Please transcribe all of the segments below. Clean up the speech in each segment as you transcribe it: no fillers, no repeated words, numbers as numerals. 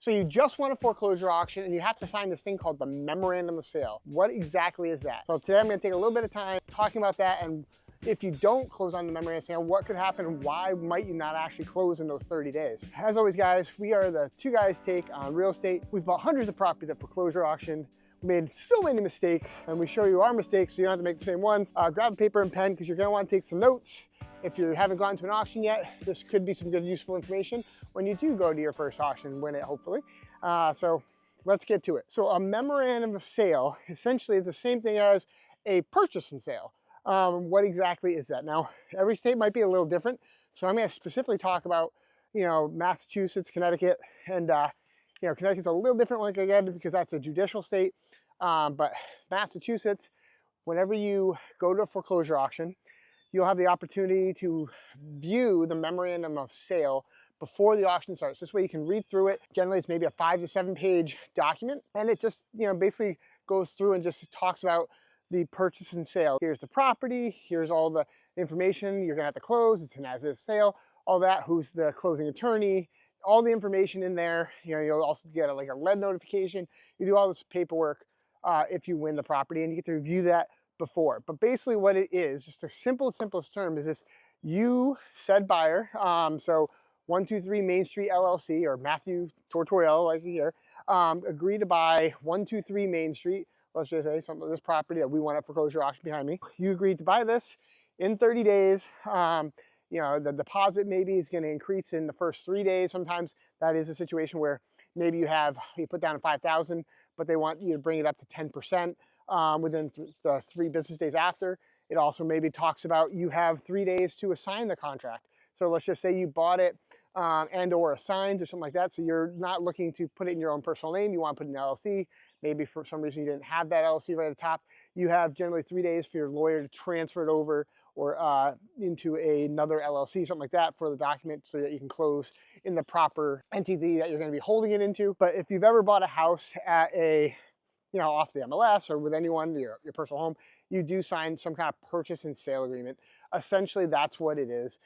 So you just won a foreclosure auction and you have to sign this thing called the Memorandum of Sale. What exactly is that? So today I'm going to take a little bit of time talking about that, and if you don't close on the Memorandum of Sale, what could happen and why might you not actually close in those 30 days? As always, guys, we are the two guys take on real estate. We've bought hundreds of properties at foreclosure auction. We made so many mistakes, and we show you our mistakes so you don't have to make the same ones. Grab a paper and pen because you're going to want to take some notes. If you haven't gotten to an auction yet, this could be some good, useful information when you do go to your first auction and win it, hopefully. So let's get to it. So a memorandum of sale essentially is the same thing as a purchase and sale. What exactly is that? Now, every state might be a little different. So I'm going to specifically talk about, Massachusetts, Connecticut, and Connecticut's a little different, like again, because that's a judicial state. But Massachusetts, whenever you go to a foreclosure auction, you'll have the opportunity to view the memorandum of sale before the auction starts. This way you can read through it. Generally, it's maybe a 5 to 7 page document, and it just basically goes through and just talks about the purchase and sale. Here's the property, here's all the information you're gonna have to close, it's an as-is sale, all that, who's the closing attorney, all the information in there. You'll also get a lead notification. You do all this paperwork if you win the property, and you get to review that before. But basically what it is, just the simplest term, is this: you said buyer, so 123 Main Street LLC, or Matthew Tortoriello, like here, agree to buy 123 Main Street. Let's just say some of this property that we won at foreclosure auction behind me. You agreed to buy this in 30 days. The deposit maybe is going to increase in the first 3 days. Sometimes that is a situation where maybe you put down 5,000, but they want you to bring it up to 10% within the 3 business days after. It also maybe talks about you have 3 days to assign the contract. So let's just say you bought it and or assigned or something like that. So you're not looking to put it in your own personal name. You want to put it in an LLC. Maybe for some reason you didn't have that LLC right at the top. You have generally 3 days for your lawyer to transfer it over or into another LLC, something like that, for the document so that you can close in the proper entity that you're going to be holding it into. But if you've ever bought a house at off the MLS or with anyone, your personal home, you do sign some kind of purchase and sale agreement. Essentially, that's what it is.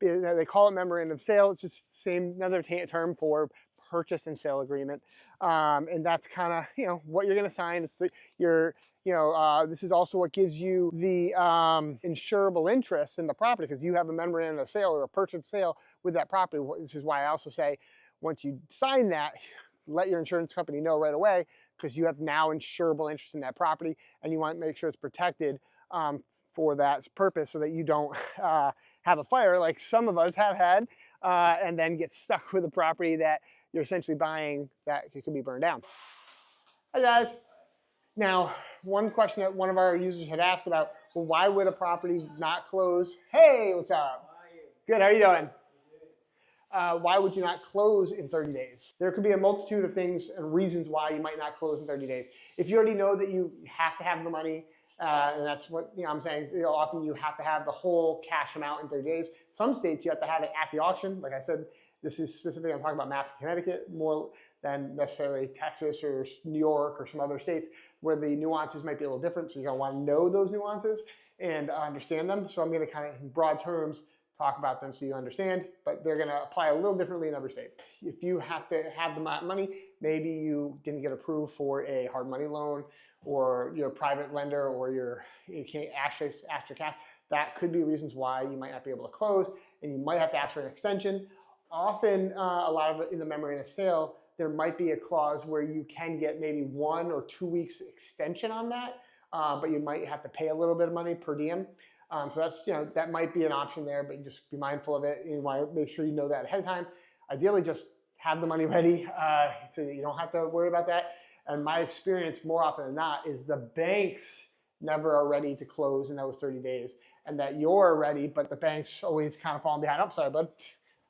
They call it memorandum of sale. It's just another term for purchase and sale agreement. And that's kind of, what you're going to sign. It's this is also what gives you the insurable interest in the property, because you have a memorandum of sale or a purchase and sale with that property. This is why I also say, once you sign that, let your insurance company know right away, because you have now insurable interest in that property, and you want to make sure it's protected for that purpose, so that you don't have a fire like some of us have had, and then get stuck with a property that you're essentially buying that it could be burned down. Hi guys. Now, one question that one of our users had asked about, well, why would a property not close? Hey, what's up? How are you? Good, how are you doing? Why would you not close in 30 days? There could be a multitude of things and reasons why you might not close in 30 days. If you already know that you have to have the money, and that's what I'm saying, often you have to have the whole cash amount in 30 days. Some states you have to have it at the auction. Like I said, this is specifically, I'm talking about Mass and Connecticut more than necessarily Texas or New York or some other states where the nuances might be a little different. So you're gonna wanna know those nuances and understand them. So I'm gonna kind of, in broad terms, talk about them so you understand, but they're going to apply a little differently in every state. If you have to have the money, maybe you didn't get approved for a hard money loan, or you're a private lender, or you can't ask your cash, that could be reasons why you might not be able to close, and you might have to ask for an extension. Often, a lot of it in the memorandum of sale, there might be a clause where you can get maybe 1 or 2 weeks extension on that, but you might have to pay a little bit of money per diem. So that's, that might be an option there, but just be mindful of it. You want to make sure you know that ahead of time. Ideally, just have the money ready so that you don't have to worry about that. And my experience more often than not is the banks never are ready to close in those 30 days, and that you're ready, but the banks always kind of falling behind. I'm sorry, bud.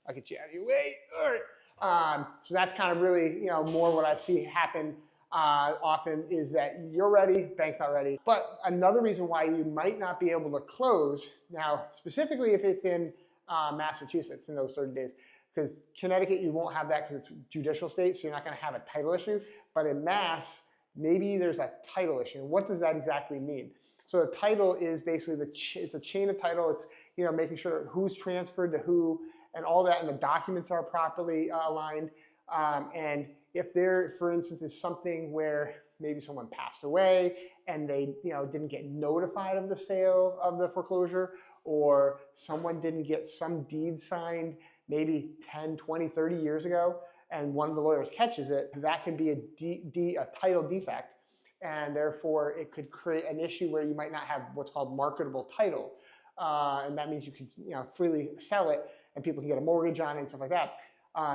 I'll get you out of your way. All right. So that's kind of really, more what I see happen often, is that you're ready, bank's not ready. But another reason why you might not be able to close, now specifically if it's in Massachusetts in those 30 days, because Connecticut you won't have that because it's judicial state, so you're not going to have a title issue. But in Mass, maybe there's a title issue. What does that exactly mean? So a title is basically it's a chain of title. It's making sure who's transferred to who and all that, and the documents are properly aligned. And if there, for instance, is something where maybe someone passed away and they didn't get notified of the sale of the foreclosure, or someone didn't get some deed signed maybe 10, 20, 30 years ago, and one of the lawyers catches it, that can be a title defect. And therefore, it could create an issue where you might not have what's called marketable title. And that means you can freely sell it and people can get a mortgage on it and stuff like that.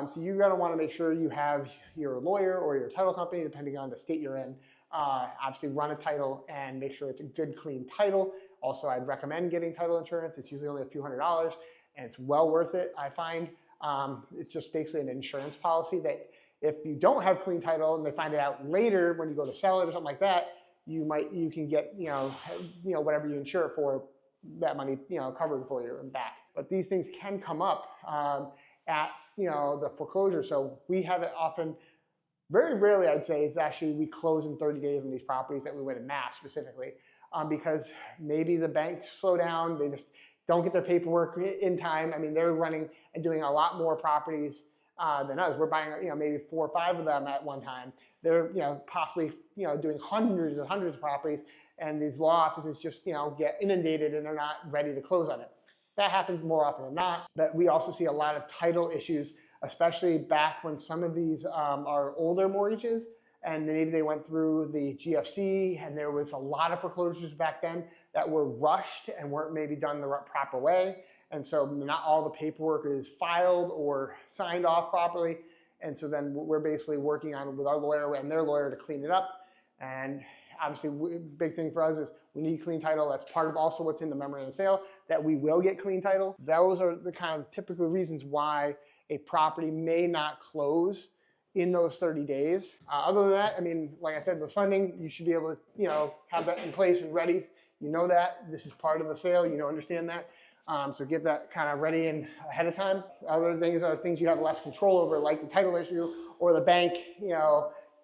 So you're going to want to make sure you have your lawyer or your title company, depending on the state you're in, obviously run a title and make sure it's a good, clean title. Also, I'd recommend getting title insurance. It's usually only a few $100s, and it's well worth it, I find. It's just basically an insurance policy that if you don't have clean title and they find it out later when you go to sell it or something like that, you can get whatever you insure it for, that money covered for you and back. But these things can come up at the foreclosure. So we have it often, very rarely I'd say, it's actually we close in 30 days on these properties that we went in mass specifically, because maybe the banks slow down, they just don't get their paperwork in time. I mean, they're running and doing a lot more properties than us. We're buying maybe 4 or 5 of them at one time. They're possibly doing hundreds and hundreds of properties, and these law offices just get inundated and they're not ready to close on it. That happens more often than not. But we also see a lot of title issues, especially back when some of these are older mortgages, and maybe they went through the GFC, and there was a lot of foreclosures back then that were rushed and weren't maybe done the proper way. And so not all the paperwork is filed or signed off properly. And so then we're basically working on with our lawyer and their lawyer to clean it up. And obviously, big thing for us is we need clean title. That's part of also what's in the memorandum of sale, that we will get clean title. Those are the kind of typical reasons why a property may not close in those 30 days. Other than that, I mean, like I said, those funding, you should be able to have that in place and ready. You know that this is part of the sale. Understand that. So get that kind of ready and ahead of time. Other things are things you have less control over, like the title issue or the bank,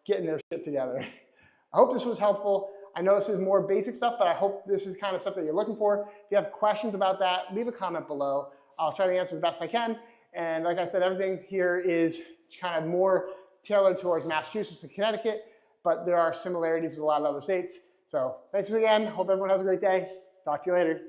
getting their shit together. I hope this was helpful. I know this is more basic stuff, but I hope this is kind of stuff that you're looking for. If you have questions about that, leave a comment below. I'll try to answer the best I can. And like I said, everything here is kind of more tailored towards Massachusetts and Connecticut, but there are similarities with a lot of other states. So thanks again. Hope everyone has a great day. Talk to you later.